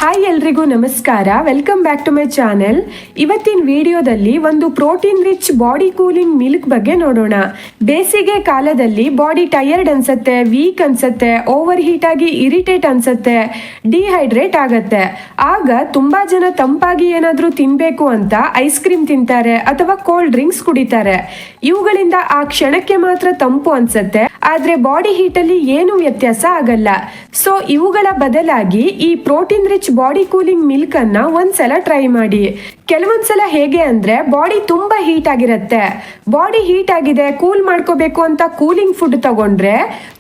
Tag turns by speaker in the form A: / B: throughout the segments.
A: Hi ಎಲ್ರಿಗೂ ನಮಸ್ಕಾರ, welcome back to my channel. ಇವತ್ತಿನ ವಿಡಿಯೋದಲ್ಲಿ ಒಂದು protein rich body cooling milk ಬಗ್ಗೆ ನೋಡೋಣ. ಬೇಸಿಗೆ ಕಾಲದಲ್ಲಿ ಬಾಡಿ ಟಯರ್ಡ್ ಅನ್ಸುತ್ತೆ, ವೀಕ್ ಅನ್ಸುತ್ತೆ, ಓವರ್ ಹೀಟ್ ಆಗಿ ಇರಿಟೇಟ್ ಅನ್ಸುತ್ತೆ, ಡಿಹೈಡ್ರೇಟ್ ಆಗತ್ತೆ. ಆಗ ತುಂಬಾ ಜನ ತಂಪಾಗಿ ಏನಾದ್ರೂ ತಿನ್ಬೇಕು ಅಂತ ಐಸ್ ಕ್ರೀಮ್ ತಿಂತಾರೆ ಅಥವಾ ಕೋಲ್ಡ್ ಡ್ರಿಂಕ್ಸ್ ಕುಡಿತಾರೆ. ಇವುಗಳಿಂದ ಆ ಕ್ಷಣಕ್ಕೆ ಮಾತ್ರ ತಂಪು ಅನ್ಸುತ್ತೆ, ಆದ್ರೆ ಬಾಡಿ ಹೀಟ್ ಅಲ್ಲಿ ಏನು ವ್ಯತ್ಯಾಸ ಆಗಲ್ಲ. ಸೊ ಇವುಗಳ ಬದಲಾಗಿ ಈ protein rich body cooling milk ಅನ್ನ ಒಂದ್ಸಲ ಟ್ರೈ ಮಾಡಿ. ಕೆಲವೊಂದ್ಸಲ ಹೇಗೆ ಅಂದ್ರೆ ಬಾಡಿ ತುಂಬಾ ಹೀಟ್ ಆಗಿರುತ್ತೆ, ಬಾಡಿ ಹೀಟ್ ಆಗಿದೆ, ಕೂಲ್ ಮಾಡ್ಕೋಬೇಕು ಅಂತ ಕೂಲಿಂಗ್ ಫುಡ್ ತಗೊಂಡ್ರೆ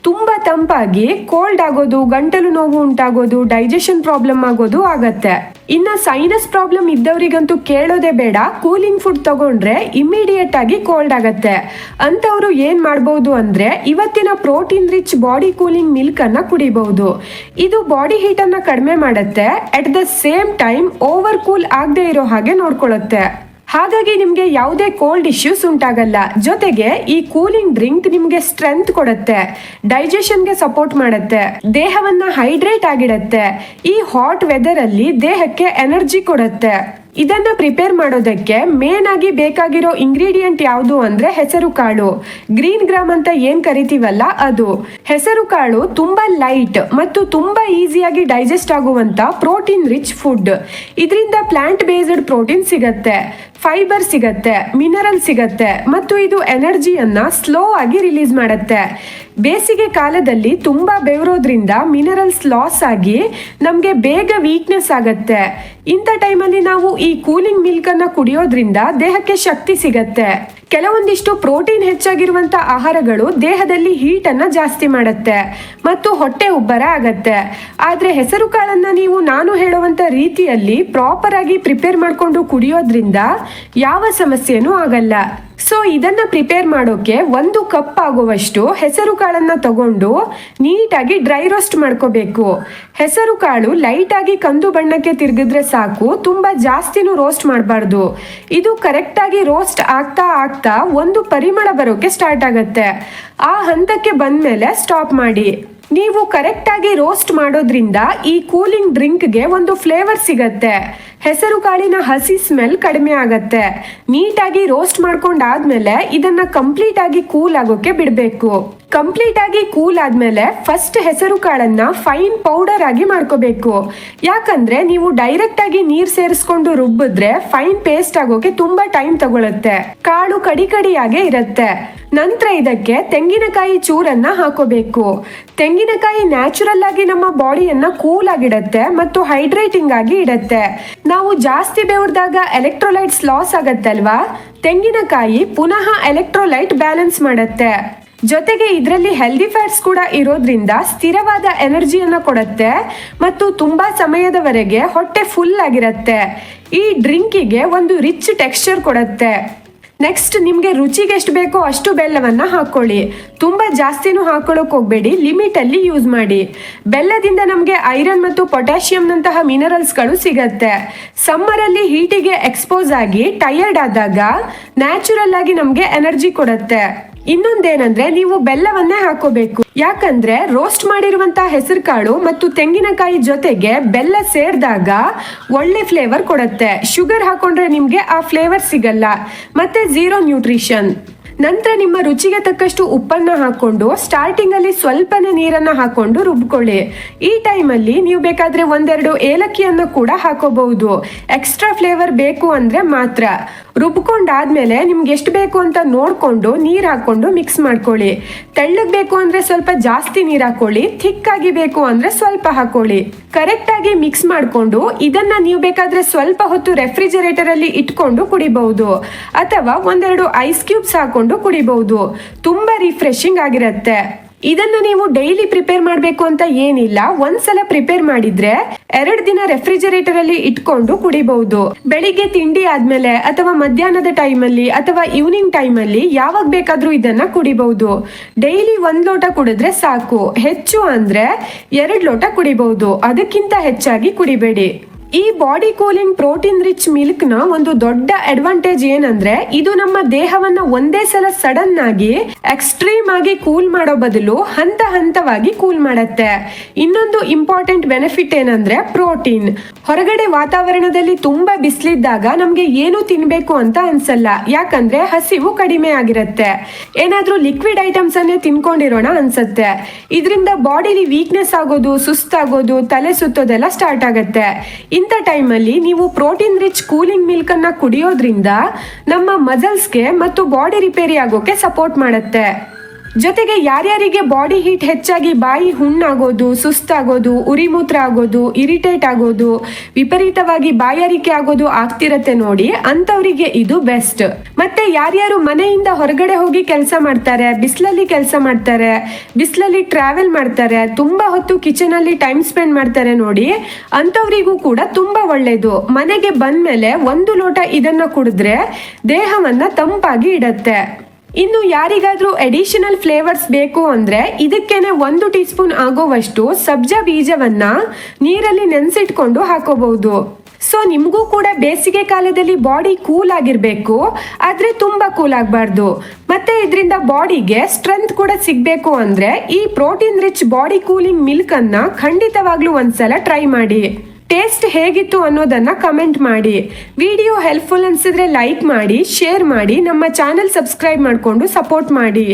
A: ತುಂಬಾ ತಂಪಾಗಿ ಕೋಲ್ಡ್ ಆಗೋದು, ಗಂಟಲು ನೋವು ಉಂಟಾಗೋದು, ಡೈಜೆಷನ್ ಪ್ರಾಬ್ಲಮ್ ಆಗೋದು ಆಗತ್ತೆ. ಇನ್ನ ಸೈನಸ್ ಪ್ರಾಬ್ಲಮ್ ಇದ್ದವರಿಗಂತೂ ಕೇಳೋದೇ ಬೇಡ, ಕೂಲಿಂಗ್ ಫುಡ್ ತಗೊಂಡ್ರೆ ಇಮಿಡಿಯೇಟ್ ಆಗಿ ಕೋಲ್ಡ್ ಆಗತ್ತೆ. ಅಂತವರು ಏನ್ ಮಾಡಬಹುದು ಅಂದ್ರೆ ಇವತ್ತಿನ protein rich body cooling milk ಅನ್ನ ಕುಡಿಬಹುದು. ಇದು ಬಾಡಿ ಹೀಟ್ ಅನ್ನ ಕಡಿಮೆ ಮಾಡುತ್ತೆ, at the same time over cool ಆಗದೆ ಇರೋ ಹಾಗೆ ನೋಡ್ಕೊಳ್ಳುತ್ತೆ. ಹಾಗಾಗಿ ನಿಮ್ಗೆ ಯಾವುದೇ ಕೋಲ್ಡ್ ಇಶ್ಯೂಸ್ ಉಂಟಾಗಲ್ಲ. ಜೊತೆಗೆ ಈ ಕೂಲಿಂಗ್ ಡ್ರಿಂಕ್ ನಿಮ್ಗೆ ಸ್ಟ್ರೆಂತ್ ಕೊಡುತ್ತೆ, ಡೈಜೆಷನ್ಗೆ ಸಪೋರ್ಟ್ ಮಾಡುತ್ತೆ, ದೇಹವನ್ನ ಹೈಡ್ರೇಟ್ ಆಗಿಡುತ್ತೆ. ಈ ಹಾಟ್ ವೆದರ್ ಅಲ್ಲಿ ದೇಹಕ್ಕೆ ಎನರ್ಜಿ ಕೊಡುತ್ತೆ. ಇದನ್ನ ಪ್ರಿಪೇರ್ ಮಾಡೋದಕ್ಕೆ ಮೇನ್ ಆಗಿ ಬೇಕಾಗಿರೋ ಇಂಗ್ರೀಡಿಯೆಂಟ್ ಯಾವುದು ಅಂದ್ರೆ ಹೆಸರು ಕಾಳು, ಗ್ರೀನ್ ಗ್ರಾಮ್ ಅಂತ ಏನ್ ಕರಿತೀವಲ್ಲ ಅದು. ಹೆಸರು ಕಾಳು ತುಂಬಾ ಲೈಟ್ ಮತ್ತು ತುಂಬಾ ಈಸಿಯಾಗಿ ಡೈಜೆಸ್ಟ್ ಆಗುವಂತ ಪ್ರೋಟೀನ್ ರಿಚ್ ಫುಡ್. ಇದರಿಂದ ಪ್ಲಾಂಟ್ ಬೇಸ್ಡ್ ಪ್ರೋಟೀನ್ ಸಿಗತ್ತೆ, ಫೈಬರ್ ಸಿಗತ್ತೆ, ಮಿನರಲ್ ಸಿಗತ್ತೆ ಮತ್ತು ಇದು ಎನರ್ಜಿಯನ್ನ ಸ್ಲೋ ಆಗಿ ರಿಲೀಸ್ ಮಾಡುತ್ತೆ. ಬೇಸಿಗೆ ಕಾಲದಲ್ಲಿ ತುಂಬಾ ಬೆವರೋದ್ರಿಂದ ಮಿನರಲ್ಸ್ ಲಾಸ್ ಆಗಿ ನಮ್ಗೆ ಬೇಗ ವೀಕ್ನೆಸ್ ಆಗತ್ತೆ. ಇಂಥ ಟೈಮಲ್ಲಿ ನಾವು ಈ ಕೂಲಿಂಗ್ ಮಿಲ್ಕ್ ಅನ್ನ ಕುಡಿಯೋದ್ರಿಂದ ದೇಹಕ್ಕೆ ಶಕ್ತಿ ಸಿಗತ್ತೆ. ಕೆಲವೊಂದಿಷ್ಟು ಪ್ರೋಟೀನ್ ಹೆಚ್ಚಾಗಿರುವಂತ ಆಹಾರಗಳು ದೇಹದಲ್ಲಿ ಹೀಟ್ ಅನ್ನ ಜಾಸ್ತಿ ಮಾಡುತ್ತೆ ಮತ್ತು ಹೊಟ್ಟೆ ಉಬ್ಬರ ಆಗತ್ತೆ. ಆದ್ರೆ ಹೆಸರು ಕಾಳನ್ನ ನೀವು ನಾನು ಹೇಳುವಂತ ರೀತಿಯಲ್ಲಿ ಪ್ರಾಪರ್ ಆಗಿ ಪ್ರಿಪೇರ್ ಮಾಡ್ಕೊಂಡು ಕುಡಿಯೋದ್ರಿಂದ ಯಾವ ಸಮಸ್ಯೆನೂ ಆಗಲ್ಲ. ಸೊ ಇದನ್ನ ಪ್ರಿಪೇರ್ ಮಾಡೋಕೆ 1 ಕಪ್ ಆಗುವಷ್ಟು ಹೆಸರು ಕಾಳನ್ನ ತಗೊಂಡು ನೀಟಾಗಿ ಡ್ರೈ ರೋಸ್ಟ್ ಮಾಡ್ಕೋಬೇಕು. ಹೆಸರು ಕಾಳು ಲೈಟ್ ಆಗಿ ಕಂದು ಬಣ್ಣಕ್ಕೆ ತಿರುಗಿದ್ರೆ ಸಾಕು, ತುಂಬಾ ಜಾಸ್ತಿನೂ ರೋಸ್ಟ್ ಮಾಡಬಾರ್ದು. ಇದು ಕರೆಕ್ಟ್ ಆಗಿ ರೋಸ್ಟ್ ಆಗ್ತಾ ಆಗ್ತಾ ಒಂದು ಪರಿಮಳ ಬರೋಕೆ ಸ್ಟಾರ್ಟ್ ಆಗತ್ತೆ. ಆ ಹಂತಕ್ಕೆ ಬಂದ್ಮೇಲೆ ಸ್ಟಾಪ್ ಮಾಡಿ. ನೀವು ಕರೆಕ್ಟ್ ಆಗಿ ರೋಸ್ಟ್ ಮಾಡೋದ್ರಿಂದ ಈ ಕೂಲಿಂಗ್ ಡ್ರಿಂಕ್ಗೆ ಒಂದು ಫ್ಲೇವರ್ ಸಿಗತ್ತೆ, ಹೆಸರು ಕಾಳಿನ ಹಸಿ ಸ್ಮೆಲ್ ಕಡಿಮೆ ಆಗತ್ತೆ. ನೀಟಾಗಿ ರೋಸ್ಟ್ ಮಾಡ್ಕೊಂಡಾದ್ಮೇಲೆ ಇದನ್ನ ಕಂಪ್ಲೀಟ್ ಆಗಿ ಕೂಲ್ ಆಗೋಕೆ ಬಿಡಬೇಕು. ಕಂಪ್ಲೀಟ್ ಆಗಿ ಕೂಲ್ ಆದ್ಮೇಲೆ ಫಸ್ಟ್ ಹೆಸರು ಕಾಳನ್ನ ಫೈನ್ ಪೌಡರ್ ಆಗಿ ಮಾಡ್ಕೋಬೇಕು. ಯಾಕಂದ್ರೆ ನೀವು ಡೈರೆಕ್ಟ್ ಆಗಿ ನೀರ್ ಸೇರಿಸ್ಕೊಂಡು ರುಬ್ಬಿದ್ರೆ ಫೈನ್ ಪೇಸ್ಟ್ ಆಗೋಕೆ ತುಂಬಾ ಟೈಮ್ ತಗೊಳುತ್ತೆ, ಕಾಳು ಕಡಿ ಕಡಿಯಾಗೆ ಇರುತ್ತೆ. ನಂತರ ಇದಕ್ಕೆ ತೆಂಗಿನಕಾಯಿ ಚೂರನ್ನ ಹಾಕೋಬೇಕು. ತೆಂಗಿನಕಾಯಿ ನ್ಯಾಚುರಲ್ ಆಗಿ ನಮ್ಮ ಬಾಡಿಯನ್ನ ಕೂಲ್ ಆಗಿಡತ್ತೆ ಮತ್ತು ಹೈಡ್ರೇಟಿಂಗ್ ಆಗಿ ಇಡತ್ತೆ. ನಾವು ಜಾಸ್ತಿ ಬೆವರ್ದಾಗ ಎಲೆಕ್ಟ್ರೋಲೈಟ್ಸ್ ಲಾಸ್ ಆಗತ್ತಲ್ವಾ, ತೆಂಗಿನಕಾಯಿ ಪುನಃ ಎಲೆಕ್ಟ್ರೋಲೈಟ್ ಬ್ಯಾಲೆನ್ಸ್ ಮಾಡತ್ತೆ. ಜೊತೆಗೆ ಇದರಲ್ಲಿ ಹೆಲ್ದಿ ಫ್ಯಾಟ್ಸ್ ಕೂಡ ಇರೋದ್ರಿಂದ ಸ್ಥಿರವಾದ ಎನರ್ಜಿಯನ್ನ ಕೊಡುತ್ತೆ ಮತ್ತು ತುಂಬಾ ಸಮಯದವರೆಗೆ ಹೊಟ್ಟೆ ಫುಲ್ ಆಗಿರುತ್ತೆ. ಈ ಡ್ರಿಂಕಿಗೆ ಒಂದು ರಿಚ್ ಟೆಕ್ಸ್ಚರ್ ಕೊಡುತ್ತೆ. ನೆಕ್ಸ್ಟ್ ನಿಮ್ಗೆ ರುಚಿಗೆ ಎಷ್ಟು ಬೇಕೋ ಅಷ್ಟು ಬೆಲ್ಲವನ್ನ ಹಾಕೊಳ್ಳಿ. ತುಂಬಾ ಜಾಸ್ತಿನೂ ಹಾಕೊಳ್ಳೋಕೆ ಹೋಗ್ಬೇಡಿ, ಲಿಮಿಟ್ ಅಲ್ಲಿ ಯೂಸ್ ಮಾಡಿ. ಬೆಲ್ಲದಿಂದ ನಮ್ಗೆ ಐರನ್ ಮತ್ತು ಪೊಟ್ಯಾಷಿಯಂನಂತಹ ಮಿನರಲ್ಸ್ಗಳು ಸಿಗತ್ತೆ. ಸಮ್ಮರ್ ಅಲ್ಲಿ ಹೀಟಿಗೆ ಎಕ್ಸ್ಪೋಸ್ ಆಗಿ ಟಯರ್ಡ್ ಆದಾಗ ನ್ಯಾಚುರಲ್ ಆಗಿ ನಮ್ಗೆ ಎನರ್ಜಿ ಕೊಡುತ್ತೆ. ಇನ್ನೊಂದೇನಂದ್ರೆ ನೀವು ಬೆಲ್ಲವನ್ನೇ ಹಾಕೋಬೇಕು. ಯಾಕಂದ್ರೆ ರೋಸ್ಟ್ ಮಾಡಿರುವಂತಹ ಹೆಸರು ಕಾಳು ಮತ್ತು ತೆಂಗಿನಕಾಯಿ ಜೊತೆಗೆ ಬೆಲ್ಲ ಸೇರಿದಾಗ ಒಳ್ಳೆ ಫ್ಲೇವರ್ ಕೊಡುತ್ತೆ. ಶುಗರ್ ಹಾಕೊಂಡ್ರೆ ನಿಮ್ಗೆ ಆ ಫ್ಲೇವರ್ ಸಿಗಲ್ಲ ಮತ್ತೆ ಝೀರೋ ನ್ಯೂಟ್ರಿಷನ್. ನಂತರ ನಿಮ್ಮ ರುಚಿಗೆ ತಕ್ಕಷ್ಟು ಉಪ್ಪನ್ನ ಹಾಕೊಂಡು ಸ್ಟಾರ್ಟಿಂಗ್ ಅಲ್ಲಿ ಸ್ವಲ್ಪನೇ ನೀರನ್ನ ಹಾಕೊಂಡು ರುಬ್ಕೊಳ್ಳಿ. ಈ ಟೈಮಲ್ಲಿ ನೀವು ಬೇಕಾದ್ರೆ 1-2 ಏಲಕ್ಕಿಯನ್ನು ಕೂಡ ಹಾಕೋಬಹುದು, ಎಕ್ಸ್ಟ್ರಾ ಫ್ಲೇವರ್ ಬೇಕು ಅಂದ್ರೆ ಮಾತ್ರ. ರುಬ್ಕೊಂಡಾದ್ಮೇಲೆ ನಿಮ್ಗೆ ಎಷ್ಟು ಬೇಕು ಅಂತ ನೋಡ್ಕೊಂಡು ನೀರ್ ಹಾಕೊಂಡು ಮಿಕ್ಸ್ ಮಾಡ್ಕೊಳ್ಳಿ. ತೆಳ್ಳಗ್ ಬೇಕು ಅಂದ್ರೆ ಸ್ವಲ್ಪ ಜಾಸ್ತಿ ನೀರ್ ಹಾಕೊಳ್ಳಿ, ಥಿಕ್ ಆಗಿ ಬೇಕು ಅಂದ್ರೆ ಸ್ವಲ್ಪ ಹಾಕೊಳ್ಳಿ. ಕರೆಕ್ಟ್ ಆಗಿ ಮಿಕ್ಸ್ ಮಾಡ್ಕೊಂಡು ಇದನ್ನ ನೀವು ಬೇಕಾದ್ರೆ ಸ್ವಲ್ಪ ಹೊತ್ತು ರೆಫ್ರಿಜರೇಟರ್ ಅಲ್ಲಿ ಇಟ್ಕೊಂಡು ಕುಡಿಬಹುದು ಅಥವಾ 1-2 ಐಸ್ ಕ್ಯೂಬ್ಸ್ ಹಾಕೊಂಡು ಕುಡಿಬಹುದು. ತುಂಬಾ ರಿಫ್ರೆಶಿಂಗ್ ಆಗಿರುತ್ತೆ. ಇದನ್ನ ನೀವು ಡೈಲಿ ಪ್ರಿಪೇರ್ ಮಾಡಬೇಕು ಅಂತ ಏನಿಲ್ಲ, ಒಂದ್ಸಲ ಪ್ರಿಪೇರ್ ಮಾಡಿದ್ರೆ 2 ದಿನ ರೆಫ್ರಿಜರೇಟರ್ ಅಲ್ಲಿ ಇಟ್ಕೊಂಡು ಕುಡಿಬಹುದು. ಬೆಳಿಗ್ಗೆ ತಿಂಡಿ ಆದ್ಮೇಲೆ ಅಥವಾ ಮಧ್ಯಾಹ್ನದ ಟೈಮಲ್ಲಿ ಅಥವಾ ಈವ್ನಿಂಗ್ ಟೈಮಲ್ಲಿ ಯಾವಾಗ ಬೇಕಾದ್ರೂ ಇದನ್ನ ಕುಡಿಬಹುದು. ಡೈಲಿ 1 ಲೋಟ ಕುಡಿದ್ರೆ ಸಾಕು, ಹೆಚ್ಚು ಅಂದ್ರೆ 2 ಲೋಟ ಕುಡಿಬಹುದು, ಅದಕ್ಕಿಂತ ಹೆಚ್ಚಾಗಿ ಕುಡಿಬೇಡಿ. ಈ body cooling protein rich milk ನ ಒಂದು ದೊಡ್ಡ ಅಡ್ವಾಂಟೇಜ್ ಏನಂದ್ರೆ ಇದು ನಮ್ಮ ದೇಹವನ್ನ ಒಂದೇ ಸಲ ಸಡನ್ ಆಗಿ ಎಕ್ಸ್ಟ್ರೀಮ್ ಆಗಿ ಕೂಲ್ ಮಾಡೋ ಬದಲು ಹಂತ ಹಂತವಾಗಿ ಕೂಲ್ ಮಾಡತ್ತೆ. ಇನ್ನೊಂದು ಇಂಪಾರ್ಟೆಂಟ್ ಬೆನಿಫಿಟ್ ಏನಂದ್ರೆ ಪ್ರೋಟೀನ್. ಹೊರಗಡೆ ವಾತಾವರಣದಲ್ಲಿ ತುಂಬಾ ಬಿಸಿಲಿದ್ದಾಗ ನಮ್ಗೆ ಏನು ತಿನ್ಬೇಕು ಅಂತ ಅನ್ಸಲ್ಲ, ಯಾಕಂದ್ರೆ ಹಸಿವು ಕಡಿಮೆ ಆಗಿರತ್ತೆ. ಏನಾದ್ರೂ ಲಿಕ್ವಿಡ್ ಐಟಮ್ಸ್ ಅನ್ನೇ ತಿನ್ಕೊಂಡಿರೋಣ ಅನ್ಸತ್ತೆ. ಇದರಿಂದ ಬಾಡಿಲಿ ವೀಕ್ನೆಸ್ ಆಗೋದು, ಸುಸ್ತಾಗೋದು, ತಲೆ ಸುತ್ತೋದೆಲ್ಲ ಸ್ಟಾರ್ಟ್ ಆಗತ್ತೆ. ಇಂಥ ಟೈಮಲ್ಲಿ ನೀವು ಪ್ರೋಟೀನ್ ರಿಚ್ ಕೂಲಿಂಗ್ ಮಿಲ್ಕ್ ಅನ್ನ ಕುಡಿಯೋದ್ರಿಂದ ನಮ್ಮ ಮಸಲ್ಸ್ಗೆ ಮತ್ತು ಬಾಡಿ ರಿಪೇರಿ ಆಗೋಕೆ ಸಪೋರ್ಟ್ ಮಾಡುತ್ತೆ. ಜೊತೆಗೆ ಯಾರ್ಯಾರಿಗೆ ಬಾಡಿ ಹೀಟ್ ಹೆಚ್ಚಾಗಿ ಬಾಯಿ ಹುಣ್ಣಾಗೋದು, ಸುಸ್ತಾಗೋದು, ಉರಿಮೂತ್ರ ಆಗೋದು, ಇರಿಟೇಟ್ ಆಗೋದು, ವಿಪರೀತವಾಗಿ ಬಾಯಾರಿಕೆ ಆಗೋದು ಆಗ್ತಿರತ್ತೆ ನೋಡಿ, ಅಂತವರಿಗೆ ಇದು ಬೆಸ್ಟ್. ಮತ್ತೆ ಯಾರ್ಯಾರು ಮನೆಯಿಂದ ಹೊರಗಡೆ ಹೋಗಿ ಕೆಲಸ ಮಾಡ್ತಾರೆ, ಬಿಸಿಲಲ್ಲಿ ಕೆಲಸ ಮಾಡ್ತಾರೆ, ಬಿಸಿಲಲ್ಲಿ ಟ್ರಾವೆಲ್ ಮಾಡ್ತಾರೆ, ತುಂಬಾ ಹೊತ್ತು ಕಿಚನ್ ಅಲ್ಲಿ ಟೈಮ್ ಸ್ಪೆಂಡ್ ಮಾಡ್ತಾರೆ ನೋಡಿ, ಅಂತವರಿಗೂ ಕೂಡ ತುಂಬಾ ಒಳ್ಳೇದು. ಮನೆಗೆ ಬಂದ್ಮೇಲೆ 1 ಲೋಟ ಇದನ್ನ ಕುಡಿದ್ರೆ ದೇಹವನ್ನ ತಂಪಾಗಿ ಇಡತ್ತೆ. ಇನ್ನು ಯಾರಿಗಾದ್ರೂ ಅಡಿಷನಲ್ ಫ್ಲೇವರ್ಸ್ ಬೇಕು ಅಂದ್ರೆ ಇದಕ್ಕೇನೆ 1 ಟೀ ಸ್ಪೂನ್ ಆಗೋವಷ್ಟು ಸಬ್ಜಾ ಬೀಜವನ್ನ ನೀರಲ್ಲಿ ನೆನೆಸಿಟ್ಕೊಂಡು ಹಾಕೋಬಹುದು. ಸೊ ನಿಮಗೂ ಕೂಡ ಬೇಸಿಗೆ ಕಾಲದಲ್ಲಿ ಬಾಡಿ ಕೂಲ್ ಆಗಿರ್ಬೇಕು, ಆದ್ರೆ ತುಂಬಾ ಕೂಲ್ ಆಗಬಾರ್ದು. ಮತ್ತೆ ಇದರಿಂದ ಬಾಡಿಗೆ ಸ್ಟ್ರೆಂತ್ ಕೂಡ ಸಿಗ್ಬೇಕು ಅಂದ್ರೆ ಈ protein rich body cooling milk ಅನ್ನ ಖಂಡಿತವಾಗ್ಲೂ ಒಂದ್ಸಲ ಟ್ರೈ ಮಾಡಿ. ಟೇಸ್ಟ್ ಹೇಗಿತ್ತು ಅನ್ನೋದನ್ನ ಕಮೆಂಟ್ ಮಾಡಿ. ವಿಡಿಯೋ ಹೆಲ್ಪ್ಫುಲ್ ಅನ್ಸಿದ್ರೆ ಲೈಕ್ ಮಾಡಿ, ಶೇರ್ ಮಾಡಿ, ನಮ್ಮ ಚಾನೆಲ್ ಸಬ್ಸ್ಕ್ರೈಬ್ ಮಾಡಿಕೊಂಡು ಸಪೋರ್ಟ್ ಮಾಡಿ.